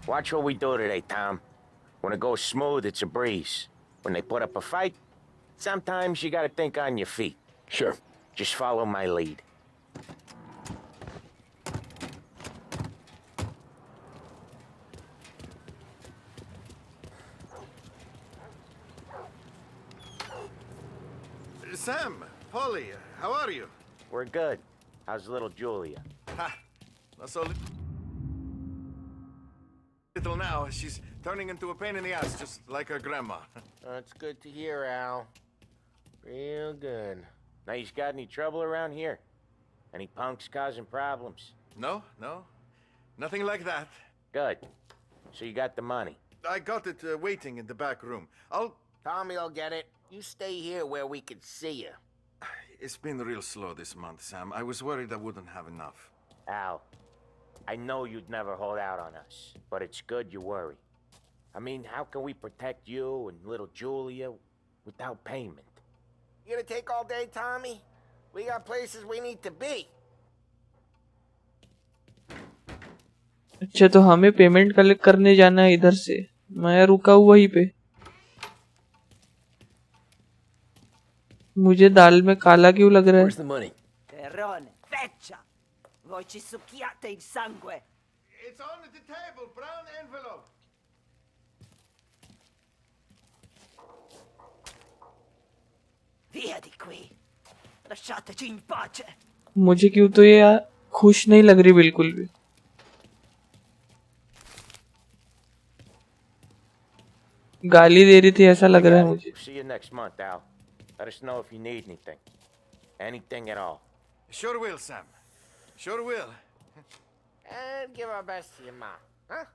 Watch what we do today, Tom. When it goes smooth, it's a breeze. When they put up a fight, sometimes you gotta think on your feet. Sure. Just follow my lead. Sam, Polly, how are you? We're good. How's little Julia? Ha! Not so little now. She's turning into a pain in the ass, just like her grandma. That's good to hear, Al. Real good. Now, you got any trouble around here? Any punks causing problems? No, nothing like that. Good. So you got the money? I got it waiting in the back room. Tommy'll get it. You stay here where we can see you. It's been real slow this month, Sam. I was worried I wouldn't have enough. Al, I know you'd never hold out on us, but it's good you worry. I mean, how can we protect you and little Julia without payment? You gonna take all day, Tommy? We got places we need to be. अच्छा, तो हमें payment collect करने जाना है इधर से। मैं रुका हूँ वहीं पे। मुझे दाल में काला क्यों लग रहा है? Where's the money? Terrone, feccia! Voi ci succhiate il sangue! It's on the table, brown envelope. Via di qui! Lasciateci in pace! मुझे क्यों तो ये खुश नहीं लग रही बिल्कुल भी। गाली दे रही थी ऐसा लग रहा है मुझे। See you next month, Al. Let us know if you need anything. Anything at all. Sure will, Sam. Sure will. And give our best to your ma, huh?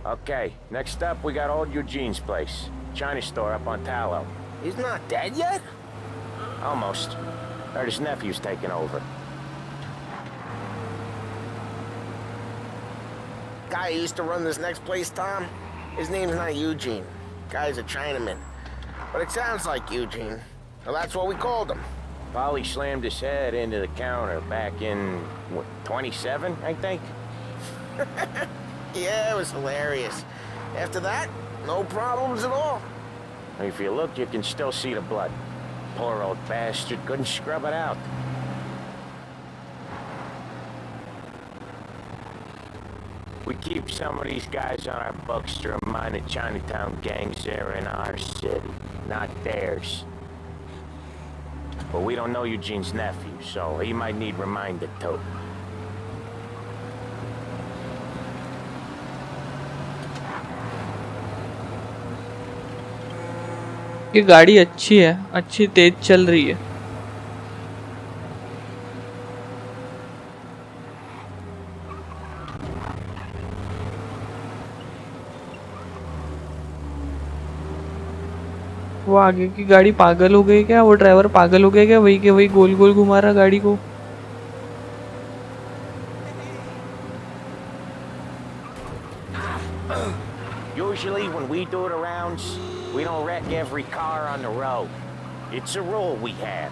Okay, next up we got old Eugene's place. China store up on Tallow. He's not dead yet? Almost. Heard his nephew's taking over. Guy who used to run this next place, Tom, his name's not Eugene. Guy's a Chinaman. But it sounds like Eugene. Well, that's what we called him. Polly slammed his head into the counter back in, what, 27, I think? Yeah, it was hilarious. After that, no problems at all. If you look, you can still see the blood. Poor old bastard couldn't scrub it out. We keep some of these guys on our books to remind the Chinatown gangs they're in our city, not theirs. But we don't know Eugene's nephew, so he might need reminded too. ये गाड़ी अच्छी है, अच्छी तेज चल रही है। वो आगे की गाड़ी पागल हो गई क्या? वो ड्राइवर पागल हो गया क्या? वही के वही गोल गोल घुमा रहा गाड़ी को। Usually when we do the rounds, we don't wreck every car on the road. It's a rule we have.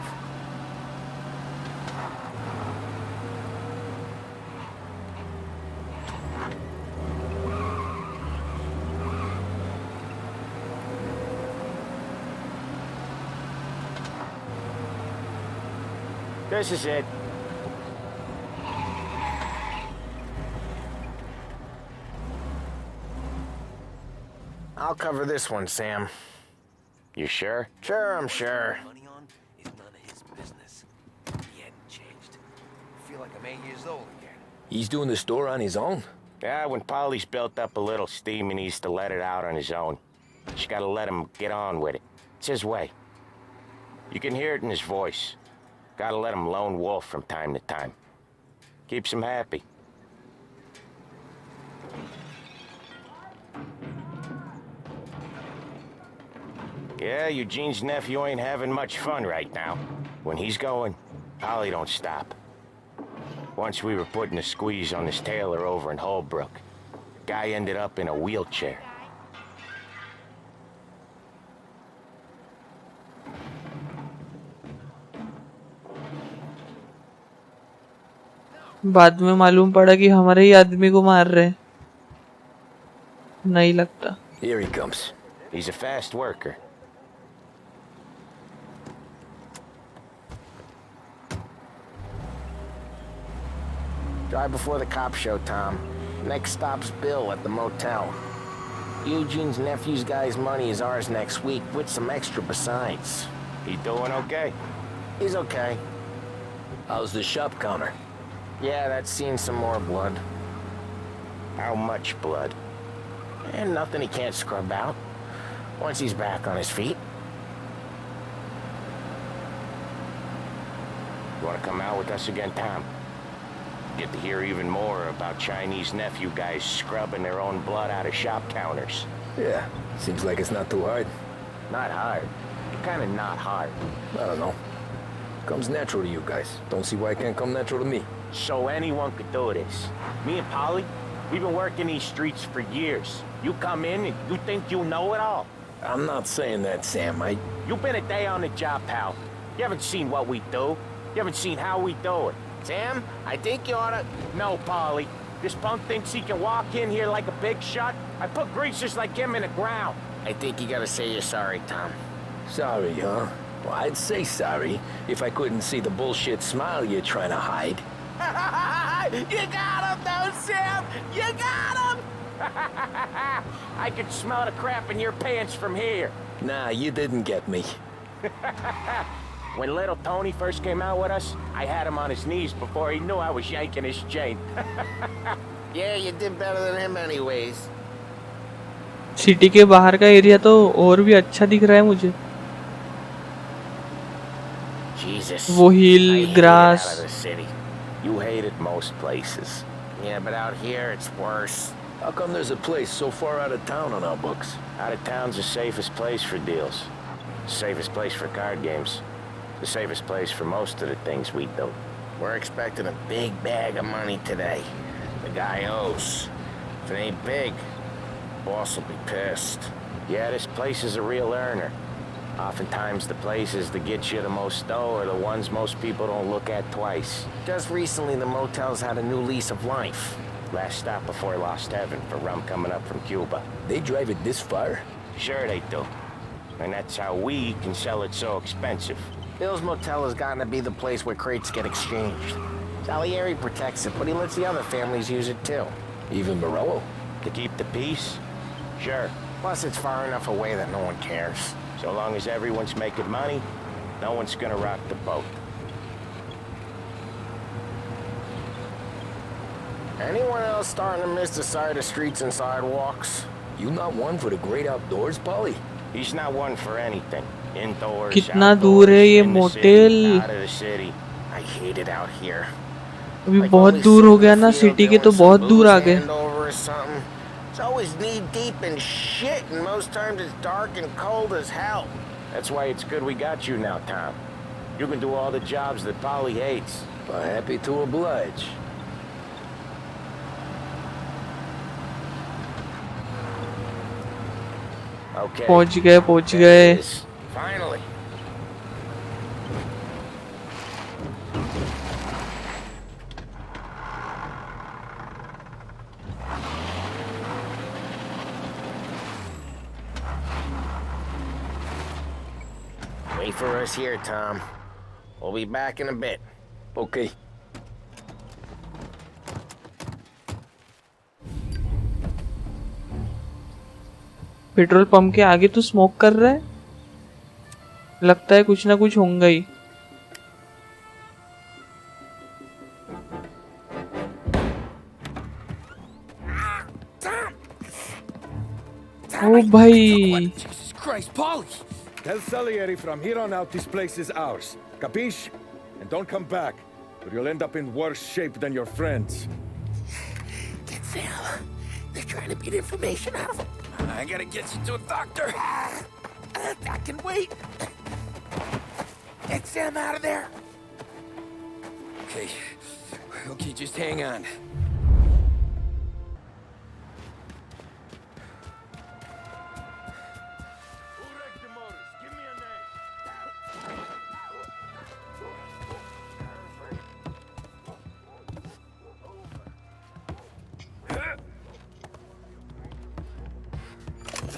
This is it. I'll cover this one, Sam. You sure? Sure, I'm sure. Money on is none of his business. He hadn't changed. I feel like I'm 8 years old again. He's doing the store on his own? Yeah, when Polly's built up a little steam, he needs to let it out on his own. You gotta let him get on with it. It's his way. You can hear it in his voice. Gotta let him lone wolf from time to time. Keeps him happy. Yeah, Eugene's nephew ain't having much fun right now. When he's going, Polly don't stop. Once we were putting a squeeze on this tailor over in Holbrook. The guy ended up in a wheelchair. बाद में मालूम पड़ा कि हमारे ही आदमी को मार रहे हैं। नहीं लगता। Here he comes. He's a fast worker. Drive before the cops show, Tom. Next stop's Bill at the motel. Eugene's nephew's guy's money is ours next week, with some extra besides. He doing okay? He's okay. How's the shop counter? Yeah, that's seen some more blood. How much blood? And nothing he can't scrub out. Once he's back on his feet. You wanna come out with us again, Tom? Get to hear even more about Chinese nephew guys scrubbing their own blood out of shop counters. Yeah, seems like it's not too hard. Not hard. Kinda not hard. I don't know. Comes natural to you guys. Don't see why it can't come natural to me. So anyone could do this. Me and Polly, we've been working these streets for years. You come in and you think you know it all. I'm not saying that, Sam. You've been a day on the job, pal. You haven't seen what we do. You haven't seen how we do it. Sam, I think you oughta... No, Polly. This punk thinks he can walk in here like a big shot. I put greasers like him in the ground. I think you gotta say you're sorry, Tom. Sorry, huh? Well, I'd say sorry if I couldn't see the bullshit smile you're trying to hide. You got him, though, Sam! You got him! I could smell the crap in your pants from here. Nah, you didn't get me. When little Tony first came out with us, I had him on his knees before he knew I was yanking his chain. Yeah, you did better than him anyways. City के बाहर का area तो और भी अच्छा दिख रहा है मुझे। Jesus. वो हिल, grass. You hated most places. Yeah, but out here it's worse. How come there's a place so far out of town on our books? Out of town's the safest place for deals. The safest place for card games. The safest place for most of the things we do. We're expecting a big bag of money today. The guy owes. If it ain't big, boss will be pissed. Yeah, this place is a real earner. Oftentimes the places that get you the most dough are the ones most people don't look at twice. Just recently the motel's had a new lease of life. Last stop before Lost Heaven for rum coming up from Cuba. They drive it this far? Sure they do. And that's how we can sell it so expensive. Bill's Motel has gotten to be the place where crates get exchanged. Salieri protects it, but he lets the other families use it too. Even Morello? To keep the peace? Sure. Plus it's far enough away that no one cares. So long as everyone's making money, no one's gonna rock the boat. Anyone else starting to miss the sight of streets and sidewalks? You not one for the great outdoors, Polly? He's not one for anything. Indoors, कितना दूर है ये motel? out of the city. I hate it out here. अभी बहुत दूर हो गया ना, सिटी के तो बहुत दूर आ गए। It's always knee deep in shit, and most times it's dark and cold as hell. That's why it's good we got you now, Tom. You can do all the jobs that Polly hates. Well, happy to oblige. Okay. पहुंच गए। Finally. Wait for us here, Tom. We'll be back in a bit. Okay. Petrol pump के आगे तो smoke कर रहा है, लगता है कुछ ना कुछ होगा ही। ओ भाई, Jesus Christ, Polly! Tell Salieri from here on out this place is ours. Capiche? And don't come back, or you'll end up in worse shape than your friends. Get Sam. They're trying to beat information out of him. I gotta get you to a doctor. I can wait. Get Sam out of there. Okay. Okay, just hang on.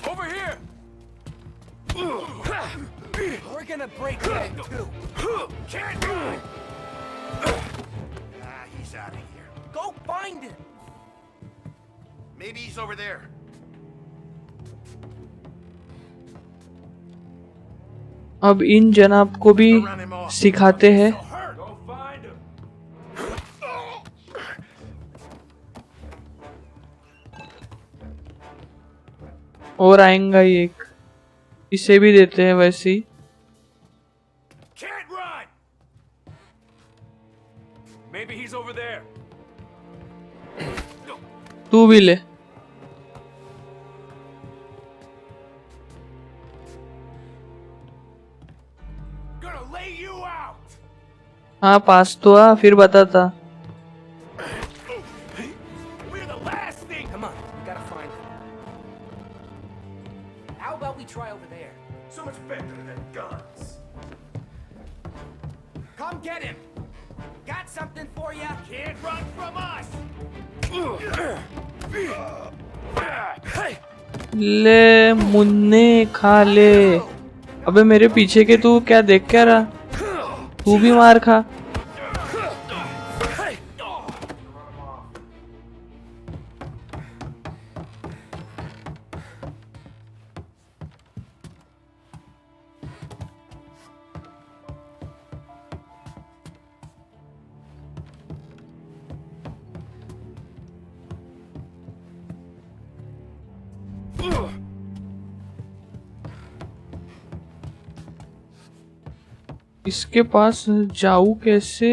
Over here! We're gonna break that too. Can't run! He's out of here. Go find him. Maybe he's over there. अब इन जनाब को भी सिखाते हैं। और आएगा ही एक, इसे भी देते हैं वैसे ही। Can't run! Maybe he's over there. तू भी ले। Gonna lay you out. हाँ पास तो आ, फिर बताता। We're the last thing. Come on, we gotta find him. How about we try over there? So much better than guns. Come get him. Got something for you. Can't run from us. ले मुन्ने खा ले। अबे मेरे पीछे के तू क्या देख क्या रहा, तू भी मार खा। इसके पास जाऊं कैसे?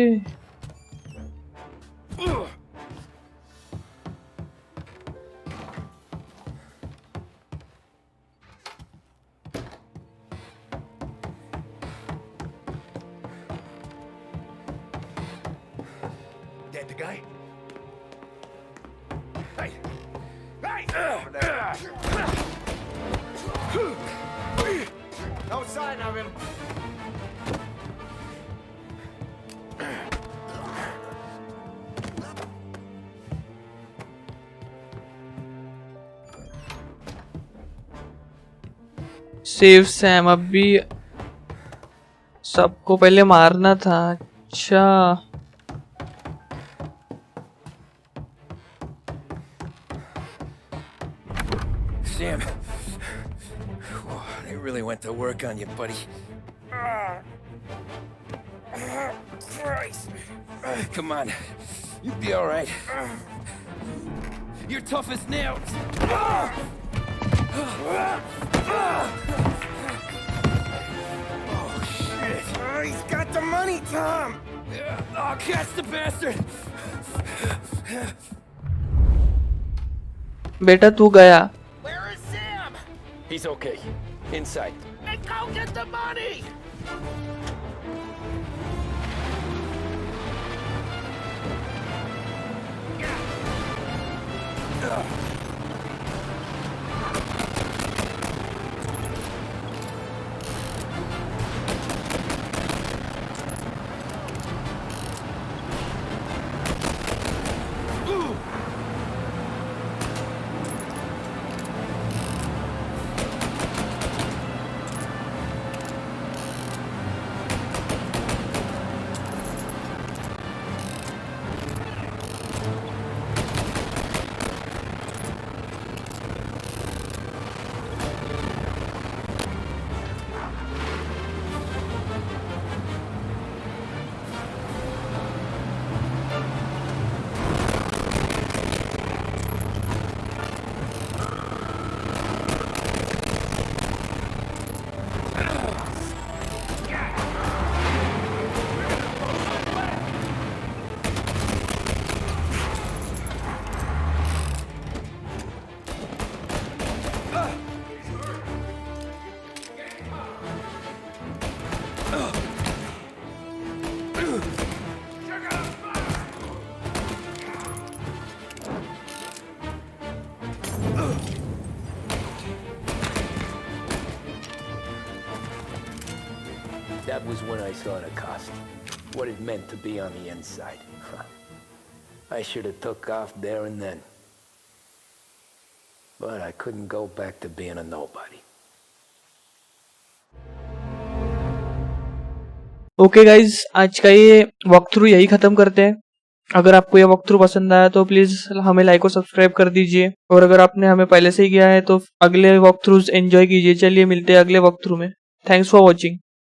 Dead the guy? Hey! No sign of him. Save Sam, अब भी सबको पहले मारना था। अच्छा Sam, they really went to work on you, buddy. Christ! Come on, you'll be all right. You're tough as nails. Oh shit! He's got the money, Tom. Oh, catch the bastard! बेटा तू गया। Where is Sam? He's okay. Inside. Then go get the money. That was when I saw the cost. What it meant to be on the inside. I should have took off there and then. But I couldn't go back to being a nobody. Okay guys, आज का ये walk through यही खत्म करते हैं। अगर आपको ये वॉक थ्रू पसंद आया तो प्लीज हमें लाइक और सब्सक्राइब कर दीजिए, और अगर आपने हमें पहले से ही किया है तो अगले वॉक थ्रूज एंजॉय कीजिए। चलिए मिलते हैं अगले वॉक थ्रू में। Thanks for watching.